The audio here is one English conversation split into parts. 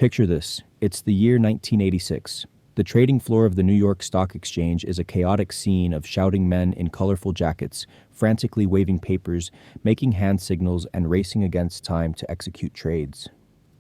Picture this. It's the year 1986. The trading floor of the New York Stock Exchange is a chaotic scene of shouting men in colorful jackets, frantically waving papers, making hand signals, and racing against time to execute trades.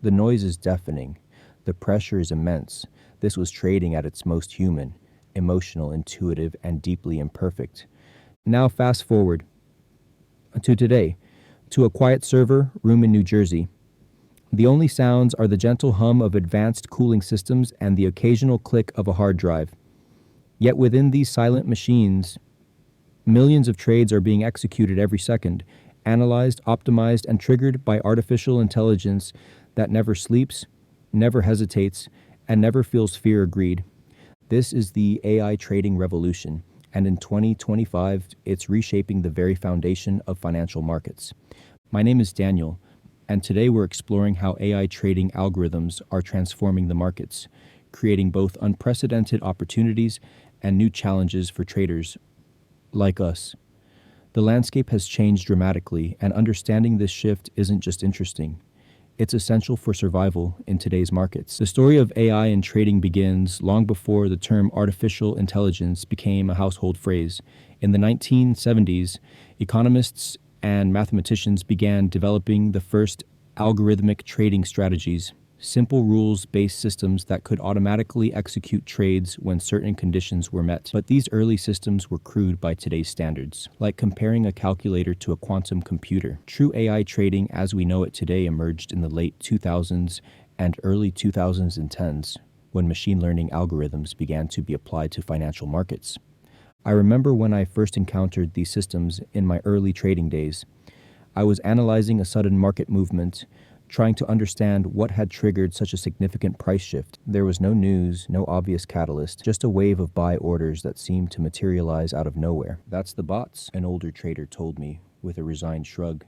The noise is deafening. The pressure is immense. This was trading at its most human, emotional, intuitive, and deeply imperfect. Now fast forward to today, to a quiet server room in New Jersey. The only sounds are the gentle hum of advanced cooling systems and the occasional click of a hard drive. Yet within these silent machines, millions of trades are being executed every second, analyzed, optimized, and triggered by artificial intelligence that never sleeps, never hesitates, and never feels fear or greed. This is the AI trading revolution, and in 2025, it's reshaping the very foundation of financial markets. My name is Daniel, and today we're exploring how AI trading algorithms are transforming the markets, creating both unprecedented opportunities and new challenges for traders like us. The landscape has changed dramatically, and understanding this shift isn't just interesting. It's essential for survival in today's markets. The story of AI in trading begins long before the term artificial intelligence became a household phrase. In the 1970s, economists and mathematicians began developing the first algorithmic trading strategies, simple rules-based systems that could automatically execute trades when certain conditions were met. But these early systems were crude by today's standards, like comparing a calculator to a quantum computer. True AI trading as we know it today emerged in the late 2000s and early 2010s, when machine learning algorithms began to be applied to financial markets. I remember when I first encountered these systems in my early trading days. I was analyzing a sudden market movement, trying to understand what had triggered such a significant price shift. There was no news, no obvious catalyst, just a wave of buy orders that seemed to materialize out of nowhere. "That's the bots," an older trader told me with a resigned shrug.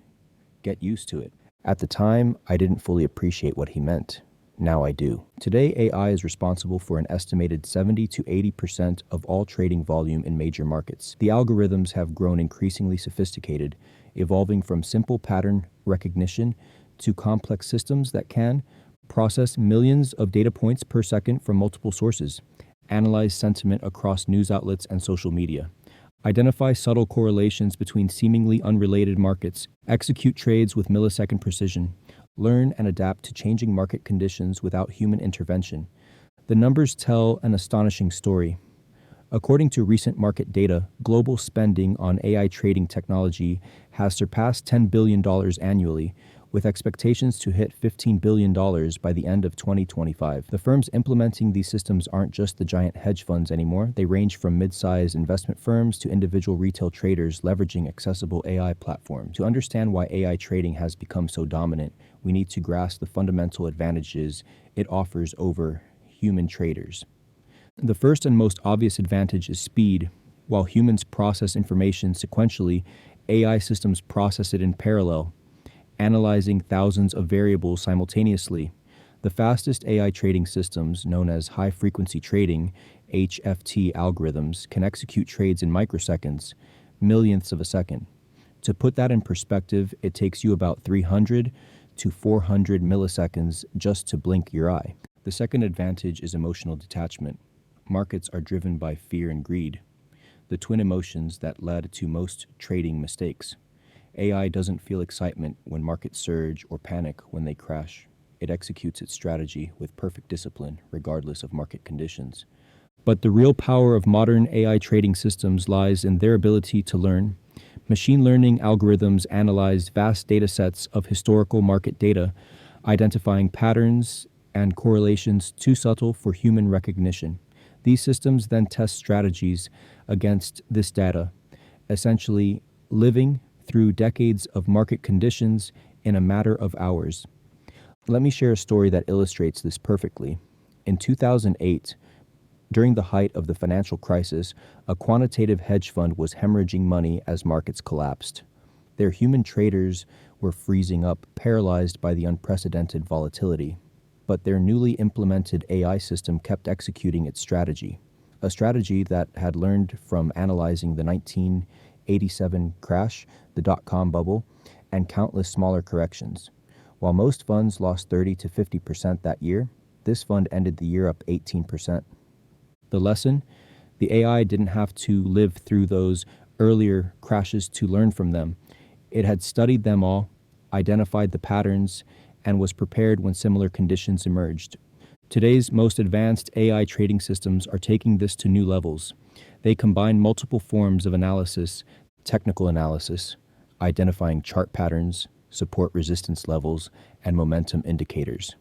"Get used to it." At the time, I didn't fully appreciate what he meant. Now I do. Today, AI is responsible for an estimated 70 to 80% of all trading volume in major markets. The algorithms have grown increasingly sophisticated, evolving from simple pattern recognition to complex systems that can process millions of data points per second from multiple sources, analyze sentiment across news outlets and social media, identify subtle correlations between seemingly unrelated markets, execute trades with millisecond precision, learn and adapt to changing market conditions without human intervention. The numbers tell an astonishing story. According to recent market data, global spending on AI trading technology has surpassed $10 billion annually, with expectations to hit $15 billion by the end of 2025. The firms implementing these systems aren't just the giant hedge funds anymore. They range from mid-sized investment firms to individual retail traders leveraging accessible AI platforms. To understand why AI trading has become so dominant, we need to grasp the fundamental advantages it offers over human traders. The first and most obvious advantage is speed. While humans process information sequentially, AI systems process it in parallel, analyzing thousands of variables simultaneously. The fastest AI trading systems, known as high-frequency trading, HFT algorithms, can execute trades in microseconds, millionths of a second. To put that in perspective, it takes you about 300 to 400 milliseconds just to blink your eye. The second advantage is emotional detachment. Markets are driven by fear and greed, the twin emotions that led to most trading mistakes. AI doesn't feel excitement when markets surge or panic when they crash. It executes its strategy with perfect discipline, regardless of market conditions. But the real power of modern AI trading systems lies in their ability to learn. Machine learning algorithms analyze vast data sets of historical market data, identifying patterns and correlations too subtle for human recognition. These systems then test strategies against this data, essentially living through decades of market conditions in a matter of hours. Let me share a story that illustrates this perfectly. In 2008, during the height of the financial crisis, a quantitative hedge fund was hemorrhaging money as markets collapsed. Their human traders were freezing up, paralyzed by the unprecedented volatility. But their newly implemented AI system kept executing its strategy, a strategy that had learned from analyzing the 1987 crash, the dot-com bubble, and countless smaller corrections. While most funds lost 30 to 50% that year, This fund ended the year up 18%. The lesson? The AI didn't have to live through those earlier crashes to learn from them. It had studied them all, identified the patterns, and was prepared when similar conditions emerged. Today's most advanced AI trading systems are taking this to new levels. They combine multiple forms of analysis, technical analysis, identifying chart patterns, support resistance levels, and momentum indicators.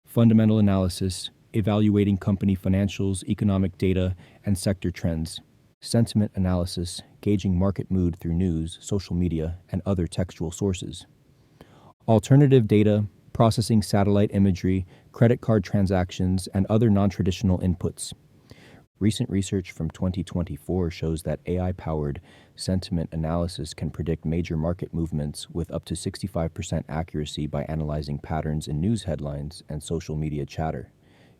Fundamental analysis, evaluating company financials, economic data, and sector trends. Sentiment analysis, gauging market mood through news, social media, and other textual sources. Alternative data, processing satellite imagery, credit card transactions, and other non-traditional inputs. Recent research from 2024 shows that AI-powered sentiment analysis can predict major market movements with up to 65% accuracy by analyzing patterns in news headlines and social media chatter,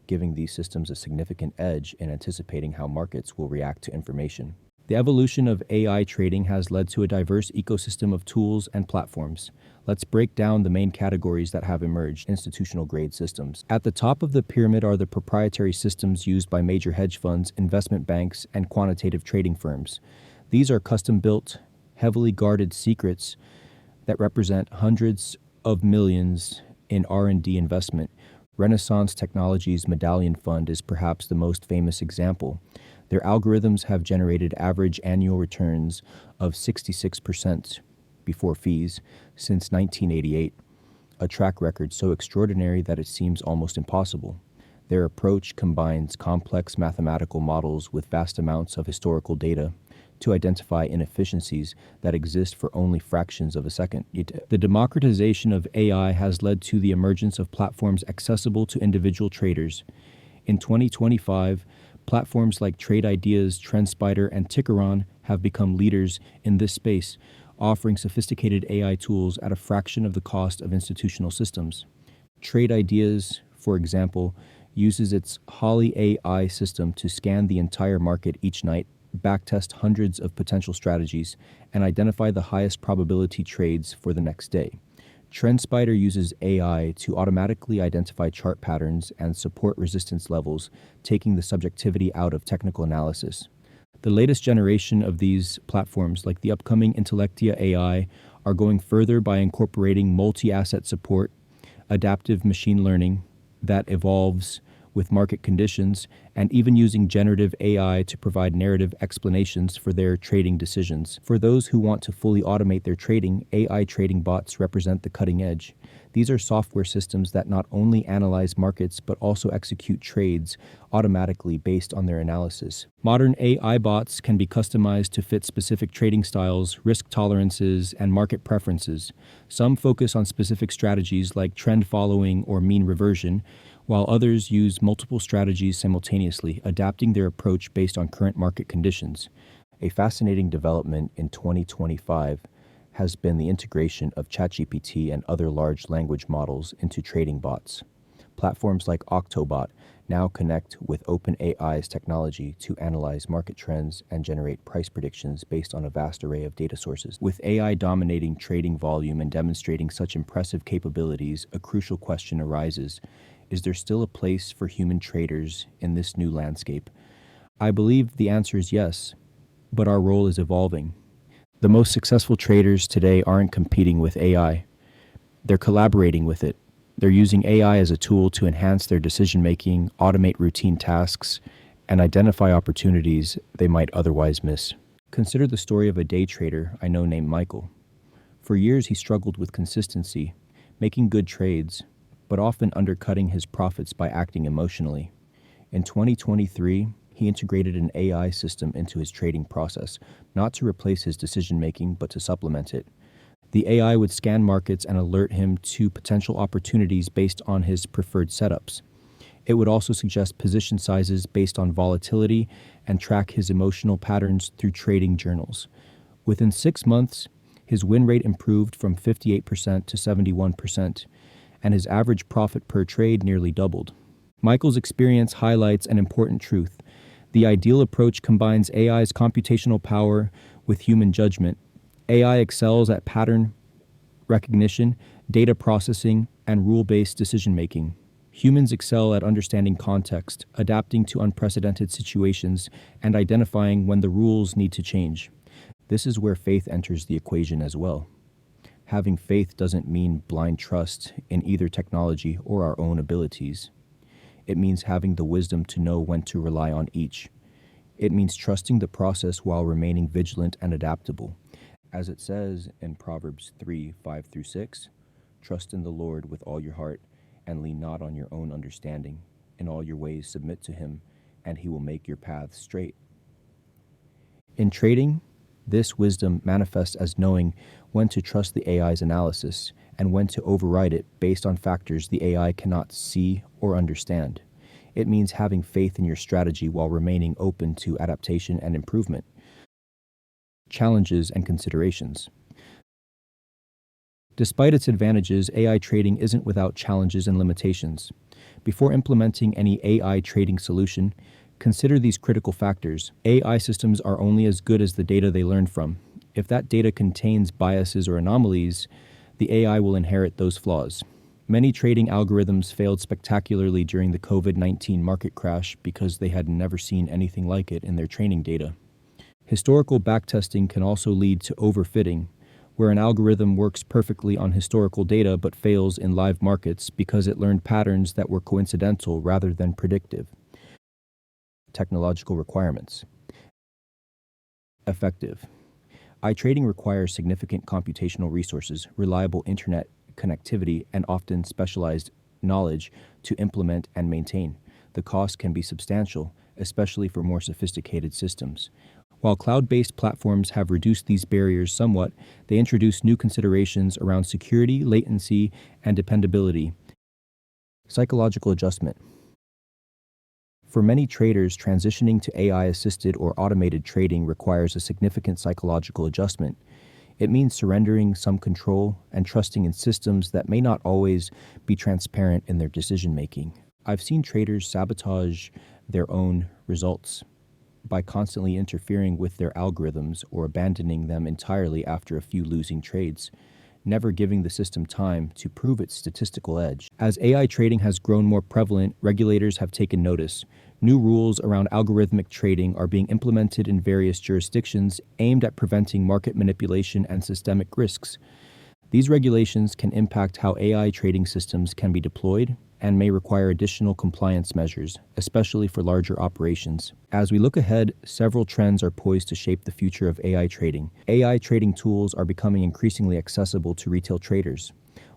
giving these systems a significant edge in anticipating how markets will react to information. The evolution of AI trading has led to a diverse ecosystem of tools and platforms. Let's break down the main categories that have emerged: institutional-grade systems. At the top of the pyramid are the proprietary systems used by major hedge funds, investment banks, and quantitative trading firms. These are custom-built, heavily guarded secrets that represent hundreds of millions in R&D investment. Renaissance Technologies' Medallion Fund is perhaps the most famous example. Their algorithms have generated average annual returns of 66% before fees since 1988, a track record so extraordinary that it seems almost impossible. Their approach combines complex mathematical models with vast amounts of historical data to identify inefficiencies that exist for only fractions of a second. The democratization of AI has led to the emergence of platforms accessible to individual traders. In 2025, platforms like Trade Ideas, TrendSpider, and Tickeron have become leaders in this space, offering sophisticated AI tools at a fraction of the cost of institutional systems. Trade Ideas, for example, uses its Holly AI system to scan the entire market each night, backtest hundreds of potential strategies, and identify the highest probability trades for the next day. TrendSpider uses AI to automatically identify chart patterns and support resistance levels, taking the subjectivity out of technical analysis. The latest generation of these platforms, like the upcoming Intellectia AI, are going further by incorporating multi-asset support, adaptive machine learning that evolves with market conditions, and even using generative AI to provide narrative explanations for their trading decisions. For those who want to fully automate their trading, AI trading bots represent the cutting edge. These are software systems that not only analyze markets but also execute trades automatically based on their analysis. Modern AI bots can be customized to fit specific trading styles, risk tolerances, and market preferences. Some focus on specific strategies like trend following or mean reversion, while others use multiple strategies simultaneously, adapting their approach based on current market conditions. A fascinating development in 2025 has been the integration of ChatGPT and other large language models into trading bots. Platforms like Octobot now connect with OpenAI's technology to analyze market trends and generate price predictions based on a vast array of data sources. With AI dominating trading volume and demonstrating such impressive capabilities, a crucial question arises: is there still a place for human traders in this new landscape? I believe the answer is yes, but our role is evolving. The most successful traders today aren't competing with AI. They're collaborating with it. They're using AI as a tool to enhance their decision-making, automate routine tasks, and identify opportunities they might otherwise miss. Consider the story of a day trader I know named Michael. For years, he struggled with consistency, making good trades, but often undercutting his profits by acting emotionally. In 2023, he integrated an AI system into his trading process, not to replace his decision-making, but to supplement it. The AI would scan markets and alert him to potential opportunities based on his preferred setups. It would also suggest position sizes based on volatility and track his emotional patterns through trading journals. Within 6 months, his win rate improved from 58% to 71%, and his average profit per trade nearly doubled. Michael's experience highlights an important truth. The ideal approach combines AI's computational power with human judgment. AI excels at pattern recognition, data processing, and rule-based decision-making. Humans excel at understanding context, adapting to unprecedented situations, and identifying when the rules need to change. This is where faith enters the equation as well. Having faith doesn't mean blind trust in either technology or our own abilities. It means having the wisdom to know when to rely on each. It means trusting the process while remaining vigilant and adaptable. As it says in Proverbs 3:5-6, trust in the Lord with all your heart and lean not on your own understanding. In all your ways submit to him, and he will make your paths straight. In trading, this wisdom manifests as knowing when to trust the AI's analysis and when to override it based on factors the AI cannot see or understand. It means having faith in your strategy while remaining open to adaptation and improvement. Challenges and considerations. Despite its advantages, AI trading isn't without challenges and limitations. Before implementing any AI trading solution, consider these critical factors. AI systems are only as good as the data they learn from. If that data contains biases or anomalies, the AI will inherit those flaws. Many trading algorithms failed spectacularly during the COVID-19 market crash because they had never seen anything like it in their training data. Historical backtesting can also lead to overfitting, where an algorithm works perfectly on historical data but fails in live markets because it learned patterns that were coincidental rather than predictive. Technological requirements. Effective. iTrading requires significant computational resources, reliable internet connectivity, and often specialized knowledge to implement and maintain. The cost can be substantial, especially for more sophisticated systems. While cloud-based platforms have reduced these barriers somewhat, they introduce new considerations around security, latency, and dependability. Psychological adjustment. For many traders, transitioning to AI-assisted or automated trading requires a significant psychological adjustment. It means surrendering some control and trusting in systems that may not always be transparent in their decision-making. I've seen traders sabotage their own results by constantly interfering with their algorithms or abandoning them entirely after a few losing trades, never giving the system time to prove its statistical edge. As AI trading has grown more prevalent, regulators have taken notice. New rules around algorithmic trading are being implemented in various jurisdictions aimed at preventing market manipulation and systemic risks. These regulations can impact how AI trading systems can be deployed and may require additional compliance measures, especially for larger operations. As we look ahead, several trends are poised to shape the future of AI trading. AI trading tools are becoming increasingly accessible to retail traders.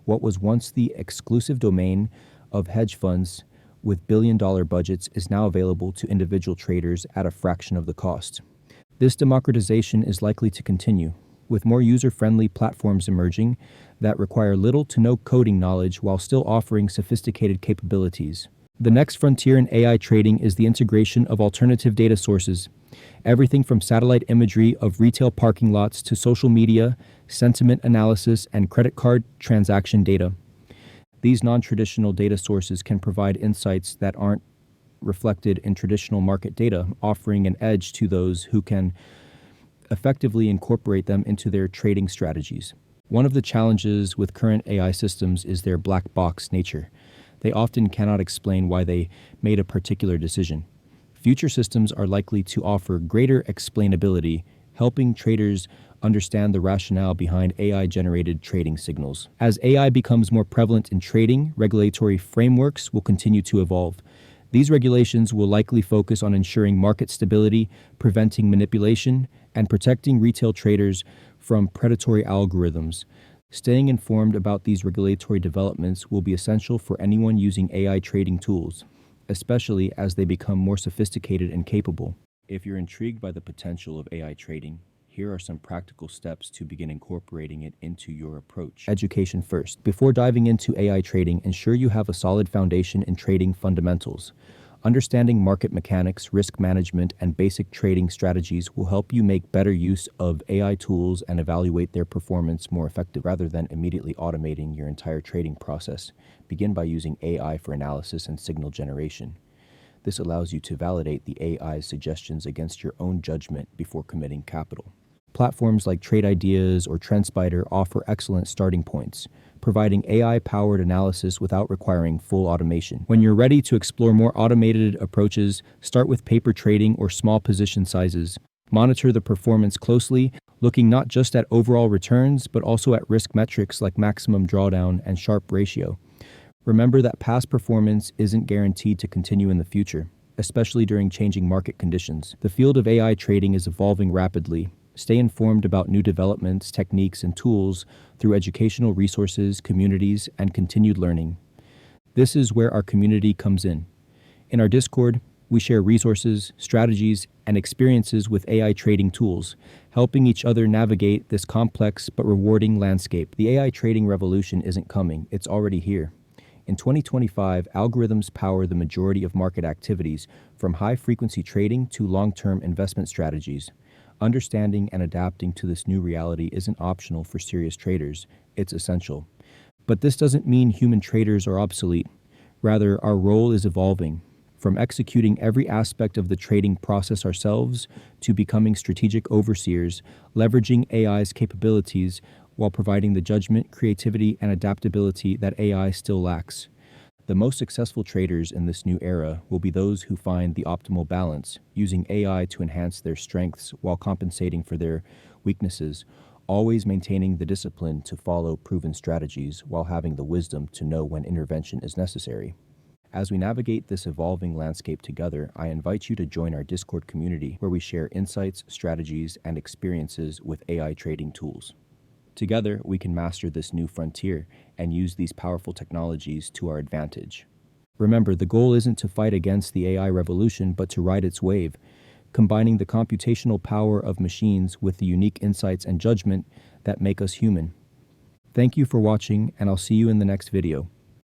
What was once the exclusive domain of hedge funds with billion-dollar budgets is now available to individual traders at a fraction of the cost. This democratization is likely to continue, with more user-friendly platforms emerging that require little to no coding knowledge while still offering sophisticated capabilities. The next frontier in AI trading is the integration of alternative data sources. Everything from satellite imagery of retail parking lots to social media, sentiment analysis, and credit card transaction data. These non-traditional data sources can provide insights that aren't reflected in traditional market data, offering an edge to those who can effectively incorporate them into their trading strategies. One of the challenges with current AI systems is their black box nature. They often cannot explain why they made a particular decision. Future systems are likely to offer greater explainability, helping traders understand the rationale behind AI-generated trading signals. As AI becomes more prevalent in trading, regulatory frameworks will continue to evolve. These regulations will likely focus on ensuring market stability, preventing manipulation, and protecting retail traders from predatory algorithms. Staying informed about these regulatory developments will be essential for anyone using AI trading tools, especially as they become more sophisticated and capable. If you're intrigued by the potential of AI trading, here are some practical steps to begin incorporating it into your approach. Education first. Before diving into AI trading, ensure you have a solid foundation in trading fundamentals. Understanding market mechanics, risk management, and basic trading strategies will help you make better use of AI tools and evaluate their performance more effectively. Rather than immediately automating your entire trading process, begin by using AI for analysis and signal generation. This allows you to validate the AI's suggestions against your own judgment before committing capital. Platforms like Trade Ideas or TrendSpider offer excellent starting points, providing AI-powered analysis without requiring full automation. When you're ready to explore more automated approaches, start with paper trading or small position sizes. Monitor the performance closely, looking not just at overall returns, but also at risk metrics like maximum drawdown and Sharpe ratio. Remember that past performance isn't guaranteed to continue in the future, especially during changing market conditions. The field of AI trading is evolving rapidly. Stay informed about new developments, techniques, and tools through educational resources, communities, and continued learning. This is where our community comes in. In our Discord, we share resources, strategies, and experiences with AI trading tools, helping each other navigate this complex but rewarding landscape. The AI trading revolution isn't coming, it's already here. In 2025, algorithms power the majority of market activities, from high-frequency trading to long-term investment strategies. Understanding and adapting to this new reality isn't optional for serious traders, it's essential. But this doesn't mean human traders are obsolete. Rather, our role is evolving. From executing every aspect of the trading process ourselves to becoming strategic overseers, leveraging AI's capabilities while providing the judgment, creativity, and adaptability that AI still lacks. The most successful traders in this new era will be those who find the optimal balance, using AI to enhance their strengths while compensating for their weaknesses, always maintaining the discipline to follow proven strategies while having the wisdom to know when intervention is necessary. As we navigate this evolving landscape together, I invite you to join our Discord community where we share insights, strategies, and experiences with AI trading tools. Together, we can master this new frontier and use these powerful technologies to our advantage. Remember, the goal isn't to fight against the AI revolution, but to ride its wave, combining the computational power of machines with the unique insights and judgment that make us human. Thank you for watching, and I'll see you in the next video.